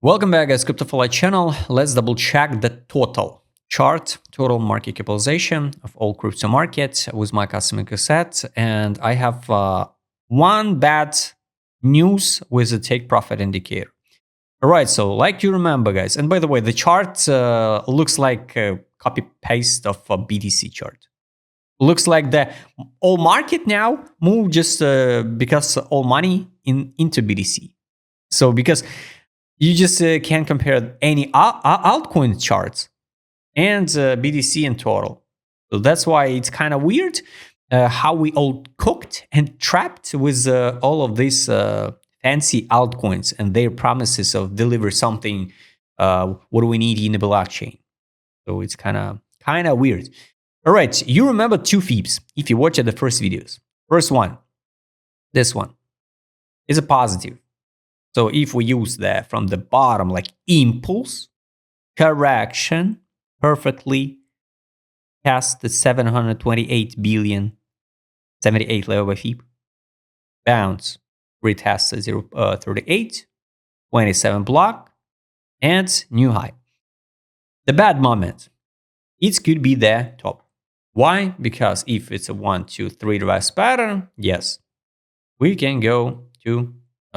Welcome back, guys. CryptoFly channel. Let's double check the total chart, total market capitalization of all crypto markets with my custom set. And I have one bad news with the take profit indicator. All right, so like you remember, guys. And by the way, the chart looks like a copy paste of a BTC chart. Looks like the all market now moved just because all money into BTC. So because you just can't compare any altcoin charts and BTC in total. So that's why it's kind of weird how we all cooked and trapped with all of these fancy altcoins and their promises of deliver something what do we need in the blockchain. So it's kind of weird. All right, you remember two FIBs if you watched the first videos. First one, this one, is a positive. So if we use that from the bottom, like impulse, correction, perfectly past the 728 billion, 78 level by FIB, bounce, retest at 38, 27 block, and new high. The bad moment, it could be the top. Why? Because if it's a 1, 2, 3 reverse pattern, yes, we can go to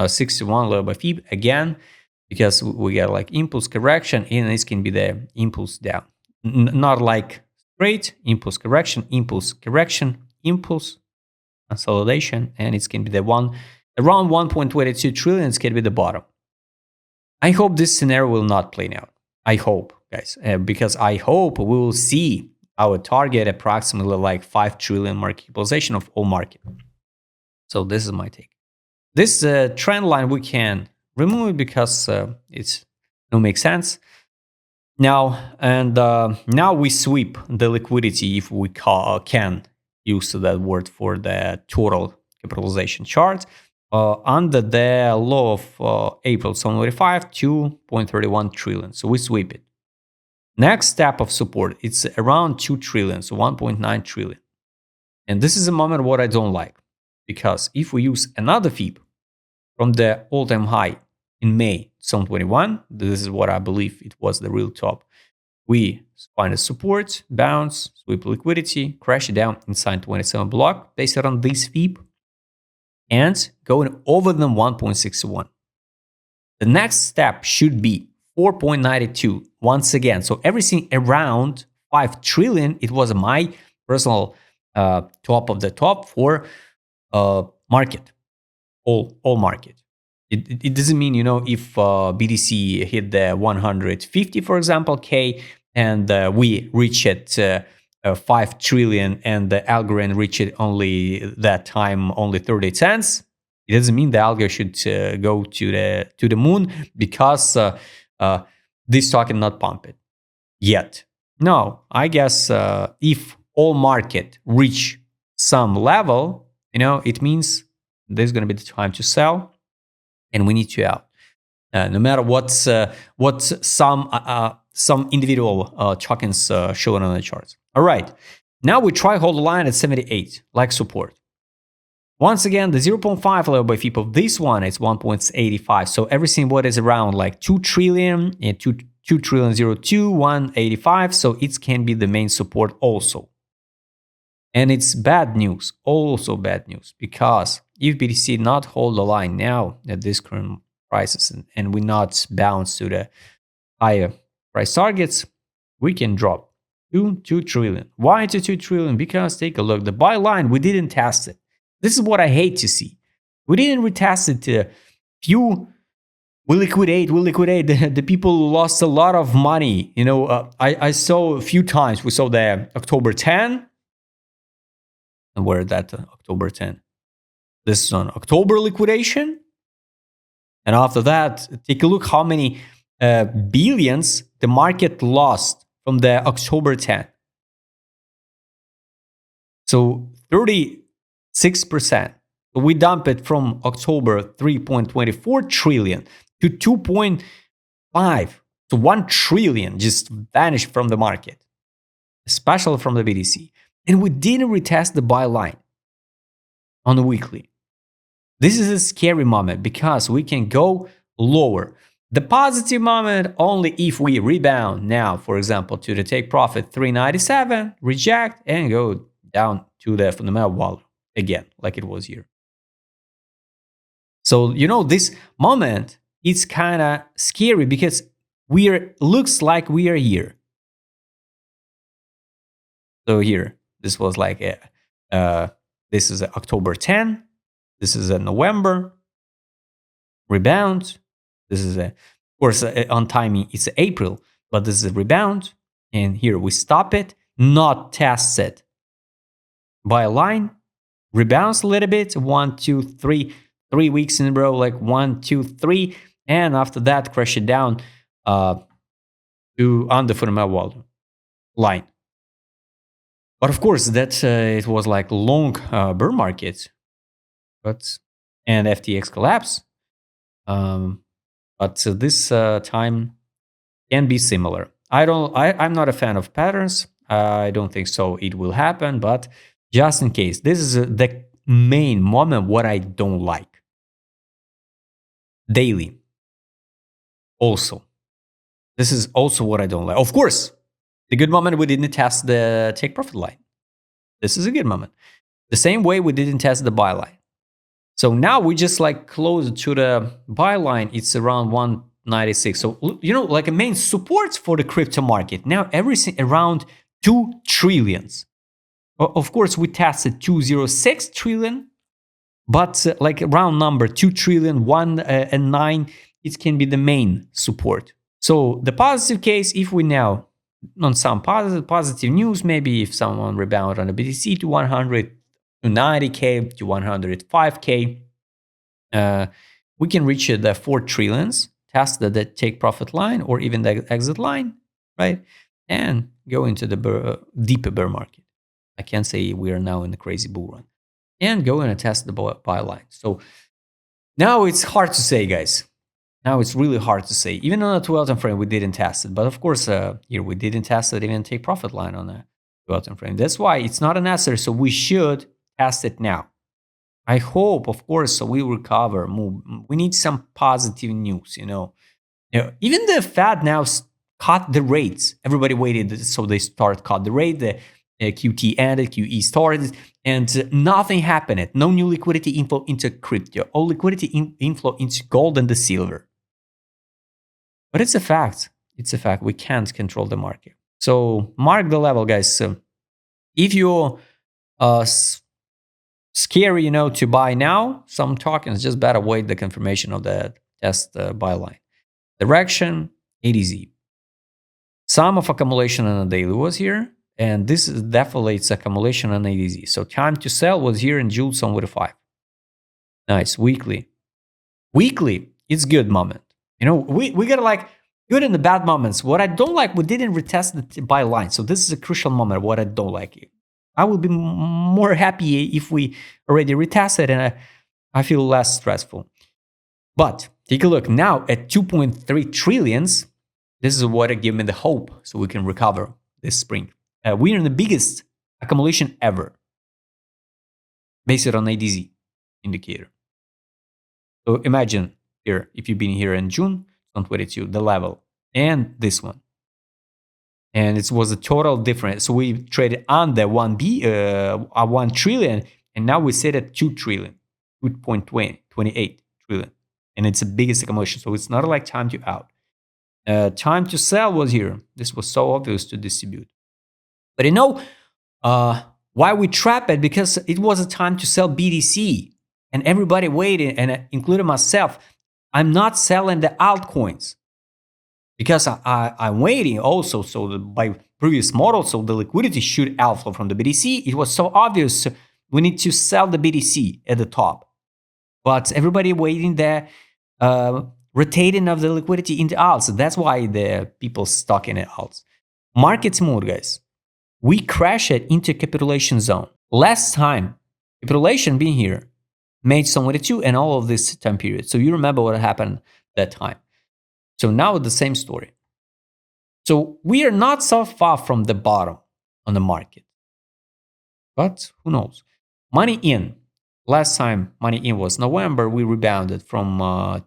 61 level by FIB again, because we got like impulse correction, and this can be the impulse down. Not like straight impulse correction, impulse consolidation, and it can be the one around 1.22 trillion. It can be the bottom. I hope this scenario will not play out. I hope, guys, because I hope we will see our target approximately like 5 trillion market capitalization of all market. So this is my take. This trend line we can remove it because it's don't make sense. Now now we sweep the liquidity, if we can use that word for the total capitalization chart, under the low of April 2025, 2.31 trillion. So we sweep it. Next step of support, it's around 2 trillion, so 1.9 trillion. And this is a moment what I don't like, because if we use another FIB from the all-time high in May 2021, this is what I believe it was the real top. We find a support, bounce, sweep liquidity, crash it down inside 27 block based on this FIB, and going over them 1.61. The next step should be 4.92 once again. So everything around 5 trillion, it was my personal top of the top for market, all market. It doesn't mean, if BTC hit the 150, for example, K, and we reach it 5 trillion and the algorithm reach it only that time, only 30 cents. It doesn't mean the algo should go to the moon because this token not pump it yet. No, I guess if all market reach some level, it means there's going to be the time to sell, and we need to out. No matter what some individual tokens showing on the charts. All right, now we try hold the line at 78 like support. Once again, the 0.5 level by FIB of this one is 1.85. So everything what is around like 2 trillion and 2 trillion 02, 185. So it can be the main support also. And it's bad news, also bad news, because if BTC not hold the line now at this current prices and we not bounce to the higher price targets, we can drop to 2 trillion. Why to 2 trillion? Because take a look, the buy line, we didn't test it. This is what I hate to see. We didn't retest it. We liquidate. The people lost a lot of money. I saw a few times. We saw the October 10. And where that October 10? This is on October liquidation. And after that, take a look how many billions the market lost from the October 10. So 36%. So we dump it from October 3.24 trillion to 2.5. So 1 trillion just vanished from the market, especially from the BTC. And we didn't retest the buy line on the weekly. This is a scary moment because we can go lower. The positive moment only if we rebound now, for example, to the take profit 397, reject, and go down to the fundamental value again, like it was here. So, this moment, it's kind of scary because looks like we are here. So here, this was like this is October 10. This is a November rebound. This is of course, on timing, it's April, but this is a rebound. And here we stop it, not test it by a line, rebounds a little bit, 1, 2, 3, 3 weeks in a row, like 1, 2, 3, and after that crash it down to on the fundamental line. But of course, that it was like long bear market, and FTX collapse. But this time can be similar. I'm not a fan of patterns. I don't think so it will happen, but just in case, this is the main moment what I don't like. Daily. Also. This is also what I don't like. Of course, the good moment we didn't test the take profit line. This is a good moment. The same way we didn't test the buy line. So now we just like close to the buy line. It's around 196. So, like a main support for the crypto market. Now everything around 2 trillions. Of course, we tested 206 trillion, but like round number 2 trillion, 1 and 9, it can be the main support. So the positive case, if we now on some positive news, maybe if someone rebound on the BTC to 100 to 90k to 105k, we can reach the 4 trillions, test the take profit line or even the exit line, right? And go into the deeper bear market. I can't say we are now in the crazy bull run. And go in and test the buy line. So now it's hard to say, guys. Now it's really hard to say. Even on a 12 time frame, we didn't test it. But of course, here we didn't test it, even take profit line on a 12 time frame. That's why it's not an answer. So we should test it now. I hope, of course, so we recover, move. We need some positive news, Even the Fed now cut the rates. Everybody waited, so they cut the rate. The QT ended, QE started, and nothing happened. No new liquidity inflow into crypto. All liquidity inflow into gold and the silver. But it's a fact. It's a fact. We can't control the market. So mark the level, guys. So if you're scary, to buy now some tokens, just better wait the confirmation of the test buy line. Direction, ADZ. Some of accumulation on a daily was here, and this is definitely its accumulation on ADZ. So time to sell was here in Jules on with a 5. Nice. Weekly, it's good moment. We got like good and the bad moments. What I don't like, we didn't retest the buy line. So this is a crucial moment. What I don't like. I would be more happy if we already retested and I feel less stressful. But take a look now at 2.3 trillions. This is what gives me the hope so we can recover this spring. We are in the biggest accumulation ever based on ADZ indicator. So imagine here, if you've been here in June 2022, the level and this one. And it was a total difference. So we traded on the 1 trillion, and now we sit at 2 trillion, 2.28 trillion. And it's the biggest accumulation. So it's not like time to out. Time to sell was here. This was so obvious to distribute. But why we trap it? Because it was a time to sell BTC. And everybody waited, and including myself. I'm not selling the altcoins. Because I'm waiting also, so by previous model, so the liquidity should outflow from the BTC. It was so obvious we need to sell the BTC at the top. But everybody waiting there, rotating of the liquidity into alts. So that's why the people stuck in the alts. Market smooth, guys. We crash it into capitulation zone. Last time, capitulation being here, made somewhere two and all of this time period. So you remember what happened that time. So now the same story. So we are not so far from the bottom on the market. But who knows? Money in. Last time money in was November. We rebounded from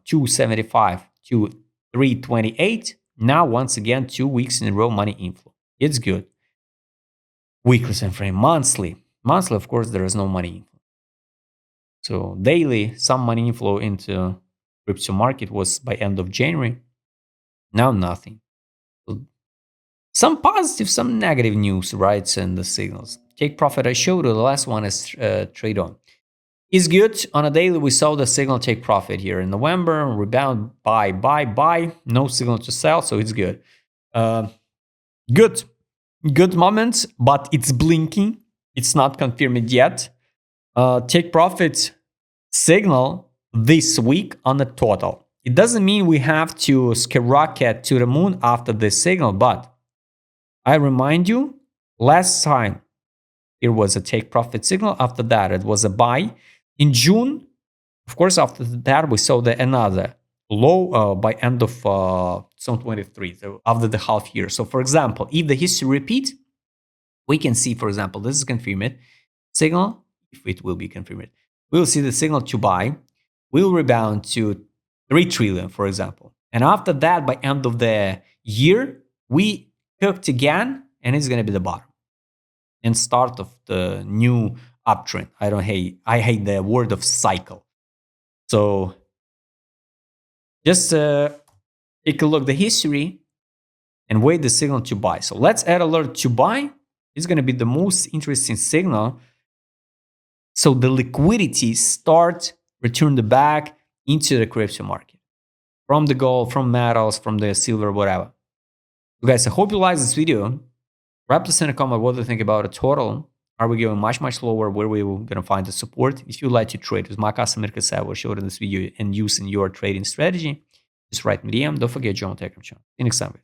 275 to 328. Now, once again, 2 weeks in a row, money inflow. It's good. Weekly time frame, monthly. Monthly, of course, there is no money inflow. So daily, some money inflow into crypto market was by end of January. Now nothing. So some positive, some negative news, right? And the signals. Take profit, I showed you. The last one is trade on. Is good. On a daily, we saw the signal take profit here in November. Rebound, buy. No signal to sell, so it's good. Good moment, but it's blinking. It's not confirmed yet. Take profit signal this week on the total. It doesn't mean we have to skyrocket to the moon after this signal, but I remind you, last time it was a take profit signal. After that, it was a buy. In June, of course, after that, we saw another low by end of 2023, so after the half year. So, for example, if the history repeats, we can see, for example, this is confirmed signal. If it will be confirmed, we will see the signal to buy will rebound to 3 trillion, for example. And after that, by end of the year, we cooked again, and it's going to be the bottom and start of the new uptrend. I hate the word of cycle. So just take a look at the history and wait the signal to buy. So let's add alert to buy. It's going to be the most interesting signal. So the liquidity start return the back into the crypto market from the gold, from metals, from the silver, whatever. So guys, I hope you like this video. Wrap this in a comment what do you think about a total. Are we going much lower? Where we going to find the support? If you like to trade with my customer cassette was showed in this video and use in your trading strategy, just write me DM. Don't forget, John Techram channel. See you next time, guys.